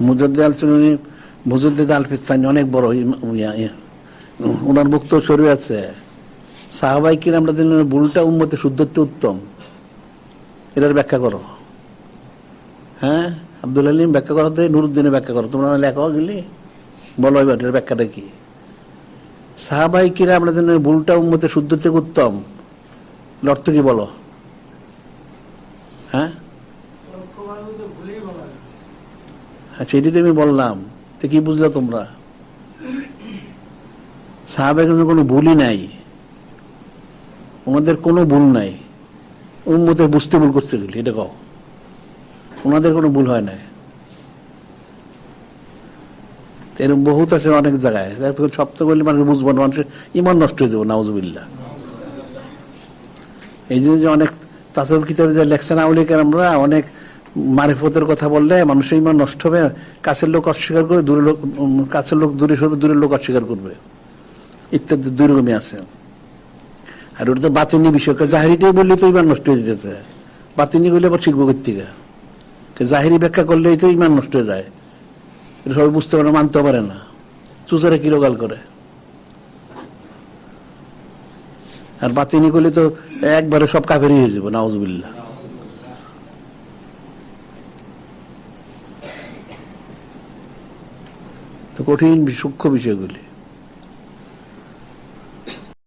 মুজাদ্দিদ আল ফিসানি অনেক বড় ওনার মুক্ত শরীর আছে। সাহাবায়ে কিরাম রাদিয়াল্লাহু আনহুম ভুলটা উম্মতের শুদ্ধত্ব উত্তম, এটার ব্যাখ্যা করো। হ্যাঁ, আব্দুল আলিম ব্যাখ্যা করো, নুরুদ্দিনের ব্যাখ্যা করো, তোমরা লেখো গেলি বলো এবার এটার ব্যাখ্যাটা কি। সাহাবায়ে কিরাম রাদিয়াল্লাহু আনহুম ভুলটা উম্মতের শুদ্ধত্ব উত্তম, অর্থ কি বলো? হ্যাঁ, সেটি তো আমি বললাম, তো কি বুঝলো তোমরা? সাহাবায়ে কিরামের কোনো ভুলই নাই, ওনাদের কোনো ভুল নাই, উম্মতের বুঝতে ভুল করতে গেলে এটা কও, ওনাদের কোনো ভুল হয় নাই। এরকম বহুত আছে অনেক জায়গায়, সপ্তাহ করলে মানুষ বুঝবো না, মানুষের ইমান নষ্ট হয়ে যাবো, নাউজুবিল্লাহ। এই জন্য যে অনেক তাসাউফ কিতাবে যে লেখছেন আউলিয়া কেরামরা, অনেক মারিফতের কথা বললে মানুষের ইমান নষ্ট হবে, কাছের লোক অস্বীকার করবে, দূরের লোক, কাছের লোক দূরে সরবে, দূরের লোক অস্বীকার করবে, ইত্যাদি দুই রকমই আছে। আর ওটা তো বাতিনি বিষয়, জাহেরিটাই বললে তো ইমান নষ্ট হয়ে যেতেছে, বাতিনি করলে আবার শিখবো থেকে, জাহেরি ব্যাখ্যা করলেই তো ইমান নষ্ট হয়ে যায়, এটা সবাই বুঝতে পারে, মানতে পারে না, চুচারে কিরোগাল করে। আর বাতিনি করলে তো একবারে সব কাফেরই হয়ে যাবো, নাউজুবিল্লাহ। তো কঠিন সূক্ষ্ম বিষয়গুলি।